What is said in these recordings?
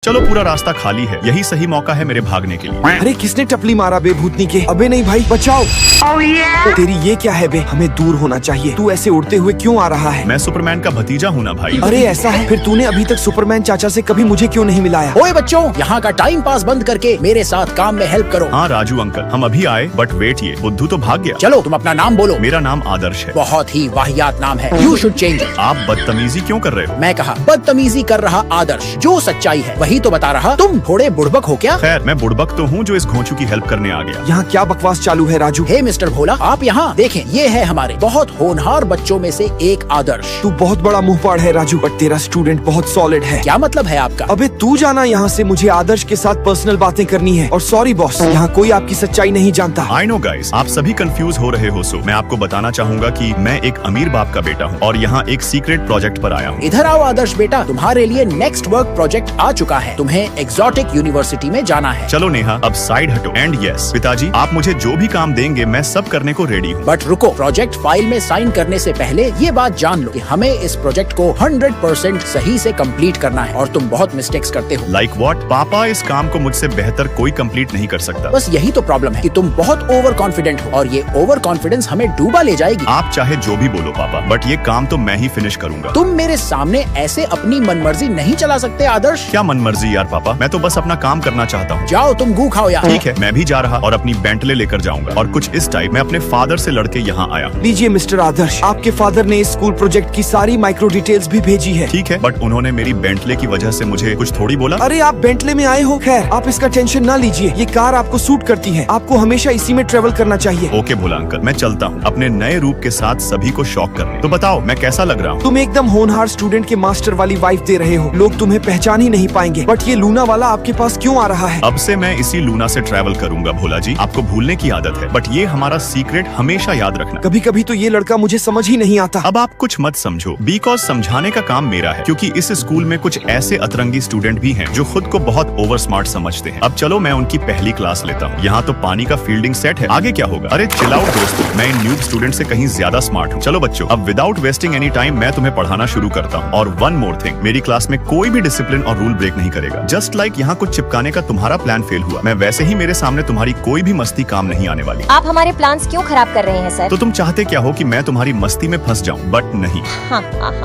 चलो पूरा रास्ता खाली है, यही सही मौका है मेरे भागने के लिए। अरे किसने टपली मारा बे भूतनी के? अबे नहीं भाई बचाओ। तेरी ये क्या है बे? हमें दूर होना चाहिए। तू ऐसे उड़ते हुए क्यों आ रहा है? मैं सुपरमैन का भतीजा हूँ ना भाई। अरे ऐसा है? फिर तूने अभी तक सुपरमैन चाचा से कभी मुझे क्यों नहीं मिलाया? ओए बच्चों, यहाँ का टाइम पास बंद करके मेरे साथ काम में हेल्प करो। हाँ राजू अंकल, हम अभी आए, बट वेट, ये बुद्धू तो भाग गया। चलो तुम अपना नाम बोलो। मेरा नाम आदर्श है। बहुत ही वाहियात नाम है, यू शुड चेंज इट। आप बदतमीजी क्यों कर रहे हो? मैं कहा बदतमीजी कर रहा आदर्श, जो सच्चाई है वही तो बता रहा। तुम थोड़े बुड़बक हो क्या? खैर मैं बुड़बक तो हूँ जो इस घोंचू की हेल्प करने आ गया। यहाँ क्या बकवास चालू है राजू? हे मिस्टर भोला, आप यहाँ देखें, ये है हमारे बहुत होनहार बच्चों में से एक आदर्श। तू बहुत बड़ा मुंहपाड़ है राजू, बट तेरा स्टूडेंट बहुत सॉलिड है। क्या मतलब है आपका? अबे तू जाना यहाँ से, मुझे आदर्श के साथ पर्सनल बातें करनी है। और सॉरी बॉस, यहाँ कोई आपकी सच्चाई नहीं जानता। आई नो गाइस, आप सभी कंफ्यूज हो रहे हो, सो मैं आपको बताना चाहूंगा कि मैं एक अमीर बाप का बेटा हूँ और यहाँ एक सीक्रेट प्रोजेक्ट पर आया हूँ। इधर आओ आदर्श बेटा, तुम्हारे लिए नेक्स्ट वर्क प्रोजेक्ट आ चुका है। तुम्हें एग्जॉटिक यूनिवर्सिटी में जाना है। चलो नेहा, अब साइड हटो। एंड यस पिताजी, आप मुझे जो भी काम देंगे मैं सब करने को रेडी हूँ। बट रुको, प्रोजेक्ट फाइल में साइन करने से पहले ये बात जान लो कि हमें इस प्रोजेक्ट को 100% सही से कंप्लीट करना है और तुम बहुत मिस्टेक्स करते हो। Like what? पापा, इस काम को मुझसे बेहतर कोई कंप्लीट नहीं कर सकता। बस यही तो प्रॉब्लम है कि तुम बहुत ओवर कॉन्फिडेंट हो और ये ओवर कॉन्फिडेंस हमें डूबा ले जाएगी। आप चाहे जो भी बोलो पापा, बट ये काम तो मैं ही फिनिश करूंगा। तुम मेरे सामने ऐसे अपनी मनमर्जी नहीं चला सकते आदर्श। क्या मनमर्जी यार पापा, मैं तो बस अपना काम करना चाहता हूँ। जाओ तुम गू खाओ यार। ठीक है, मैं भी जा रहा और अपनी बेंटले लेकर जाऊंगा और कुछ इस टाइप मैं अपने फादर से लड़के यहाँ आया हूँ। लीजिए मिस्टर आदर्श, आपके फादर ने इस स्कूल प्रोजेक्ट की सारी माइक्रो डिटेल्स भी भेजी है। ठीक है, बट उन्होंने मेरी बेंटले की वजह से मुझे कुछ थोड़ी बोला। अरे आप बेंटले में आए हो, खैर आप इसका टेंशन ना लीजिए, ये कार आपको सूट करती है, आपको हमेशा इसी में ट्रेवल करना चाहिए। ओके भोला अंकल, मैं चलता हूँ अपने नए रूप के साथ सभी को शॉक करने। तो बताओ मैं कैसा लग रहा हूँ? तुम एकदम होनहार स्टूडेंट के मास्टर वाली वाइफ दे रहे हो, लोग तुम्हें पहचान ही नहीं पाएंगे। बट ये लूना वाला आपके पास क्यों आ रहा है? अब से मैं इसी लूना से ट्रैवल करूंगा भोला जी, आपको भूलने की आदत है, बट ये हमारा सीक्रेट हमेशा याद रखना। कभी कभी तो ये लड़का मुझे समझ ही नहीं आता। अब आप कुछ मत समझो, बिकॉज समझाने का काम मेरा है, क्योंकि इस स्कूल में कुछ ऐसे अतरंगी स्टूडेंट भी हैं जो खुद को बहुत ओवर स्मार्ट समझते हैं। अब चलो मैं उनकी पहली क्लास लेता हूँ। यहाँ तो पानी का फील्डिंग सेट है, आगे क्या होगा? अरे चिल आउट दोस्तों, मैं इन न्यूब स्टूडेंट से कहीं ज्यादा स्मार्ट हूँ। चलो बच्चों, अब विदाउट वेस्टिंग एनी टाइम मैं तुम्हें पढ़ाना शुरू करता हूँ। और वन मोर थिंग, मेरी क्लास में कोई भी डिसिप्लिन और रूल ब्रेक नहीं करेगा। जस्ट लाइक यहाँ कुछ चिपकाने का तुम्हारा प्लान फेल हुआ, मैं वैसे ही मेरे सामने तुम्हारी कोई भी मस्ती काम नहीं आने वाली। आप हमारे प्लान्स क्यों खराब कर रहे हैं सर? तो तुम चाहते क्या हो कि मैं तुम्हारी मस्ती में फंस जाऊं? बट नहीं। हाँ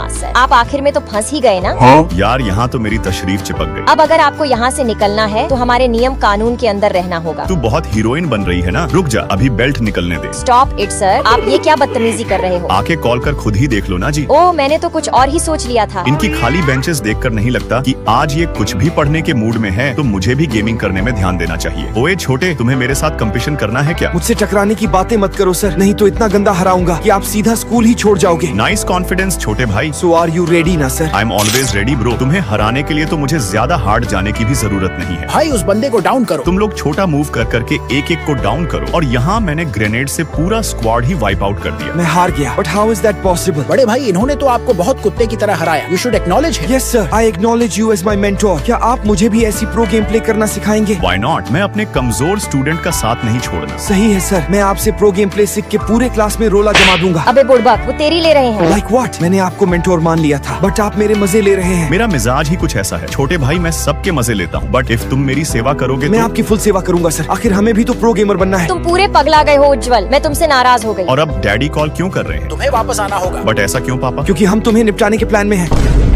सर, आप आखिर में तो फंस ही गए ना। यार यहाँ तो मेरी तशरीफ चिपक गई। अब अगर आपको यहाँ से निकलना है तो हमारे नियम कानून के अंदर रहना होगा। तू बहुत हीरोइन बन रही है ना, रुक जा, अभी बेल्ट निकलने दे। स्टॉप इट सर, आप ये क्या बदतमीजी कर रहे हो? आके कॉल कर खुद ही देख लो ना जी। ओह, मैंने तो कुछ और ही सोच लिया था। इनकी खाली बेंचेस देखकर नहीं लगता कि आज ये कुछ भी पढ़ने के मूड में है, तो मुझे भी गेमिंग करने में ध्यान देना चाहिए। ओए छोटे, तुम्हें मेरे साथ कंपटीशन करना है क्या? मुझसे टकराने की बातें मत करो सर, नहीं तो इतना गंदा हराऊंगा कि आप सीधा स्कूल ही छोड़ जाओगे। नाइस कॉन्फिडेंस छोटे भाई। सो आर यू रेडी ना sir? I am always ready bro. तुम्हें हराने के लिए तो मुझे ज्यादा हार्ड जाने की भी जरूरत नहीं है। भाई उस बंदे को डाउन करो। तुम लोग छोटा मूव कर करके एक एक को डाउन करो, और यहाँ मैंने ग्रेनेड से पूरा स्क्वाड ही वाइप आउट कर दिया। मैं हार गया, but how is that possible? बड़े भाई, इन्होंने तो आपको बहुत कुत्ते की तरह हराया। You should acknowledge him. Yes sir, I acknowledge you as my mentor. क्या आप मुझे भी ऐसी प्रो गेम प्ले करना सिखाएंगे? Why not? मैं अपने कमजोर स्टूडेंट का साथ नहीं छोड़ना। सही है सर, मैं आपसे प्रो गेम प्ले सीख के पूरे क्लास में रोला जमा दूंगा। अबे बुड़बक, वो तेरी ले रहे हैं। Like what? मैंने आपको मेंटोर मान लिया था, बट आप मेरे मजे ले रहे हैं। मेरा मिजाज ही कुछ ऐसा है छोटे भाई, मैं सबके मजे लेता हूँ, बट इफ तुम मेरी सेवा करोगे मैं तो... आपकी फुल सेवा करूंगा सर, आखिर हमें भी तो प्रो गेमर बनना है। तुम पूरे पगला गए हो उज्जवल, मैं तुमसे नाराज हो गई। और अब डैडी कॉल क्यों कर रहे हैं? तुम्हें वापस आना होगा। बट ऐसा क्यों पापा? क्योंकि हम तुम्हें निपटाने के प्लान में हैं।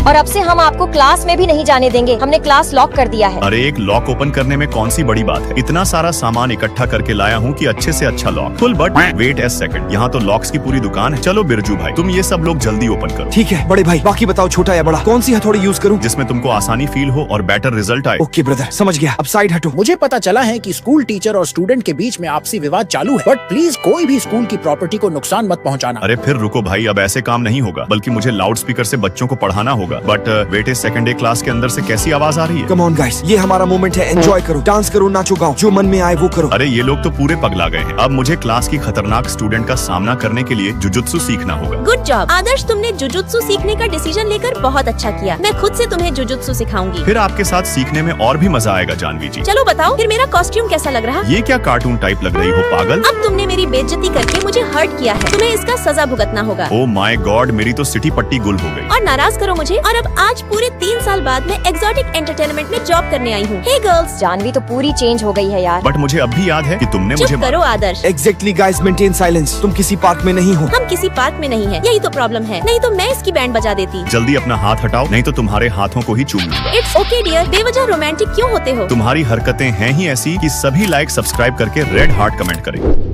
और अब से हम आपको क्लास में भी नहीं जाने देंगे, हमने क्लास लॉक कर दिया है। अरे एक लॉक ओपन करने में कौन सी बड़ी बात है? इतना सारा सामान इकट्ठा करके लाया हूँ कि अच्छे से अच्छा lock full. But wait a second, यहाँ तो लॉक्स की पूरी दुकान है। चलो बिरजू भाई, तुम ये सब लोग जल्दी ओपन करो। ठीक है बड़े भाई, बाकी बताओ छोटा या बड़ा, कौन सी हथौड़ी यूज करूँ जिसमें तुमको आसानी फील हो और बेटर रिजल्ट आए। ओके ब्रदर, समझ गया, अब साइड हटो। मुझे पता चला है कि स्कूल टीचर और स्टूडेंट के बीच में आपसी विवाद चालू है, बट प्लीज कोई भी स्कूल की प्रॉपर्टी को नुकसान मत पहुंचाना। अरे फिर रुको भाई, अब ऐसे काम नहीं होगा, बल्कि मुझे लाउड स्पीकर से बच्चों को पढ़ाना होगा। But wait second the class के अंदर से कैसी आवाज आ रही है? कम ऑन गाइस, ये हमारा मोमेंट है, एंजॉय करो, डांस करो, नाचो गाओ, जो मन में आए वो करो। अरे ये लोग तो पूरे पगला गए हैं। अब मुझे क्लास की खतरनाक स्टूडेंट का सामना करने के लिए जुजुत्सु सीखना होगा। गुड जॉब आदर्श, तुमने जुजुत्सु सीखने का डिसीजन लेकर बहुत अच्छा किया। मैं खुद से तुम्हें जुजुत्सु सिखाऊंगी। फिर आपके साथ सीखने में और भी मजा आएगा जानवी जी। चलो बताओ फिर मेरा कॉस्ट्यूम कैसा लग रहा? ये क्या कार्टून टाइप लग रही हो पागल? अब तुमने मेरी बेइज्जती करके मुझे हर्ट किया है, तुम्हें इसका सजा भुगतना होगा। ओ माय गॉड, मेरी तो सिटी पट्टी गुल हो गई। और नाराज करो मुझे, और अब आज पूरे 3 साल बाद मैं एक्सोटिक एंटरटेनमेंट में जॉब करने आई हूँ। हे गर्ल्स, जानवी तो पूरी चेंज हो गई है यार। बट मुझे अब भी याद है कि तुमने मुझे चुप करो Adarsh. Exactly guys, maintain silence. तुम किसी पार्क में नहीं हो। हम किसी पार्क में नहीं है, यही तो प्रॉब्लम है। नहीं तो मैं इसकी बैंड बजा देती। जल्दी अपना हाथ हटाओ, नहीं तो तुम्हारे हाथों को ही चूम लूंगा। इट्स ओके डियर, बेवजह रोमांटिक क्यों होते हो? तुम्हारी हरकतें हैं ही ऐसी कि सभी लाइक सब्सक्राइब करके रेड हार्ट कमेंट करें।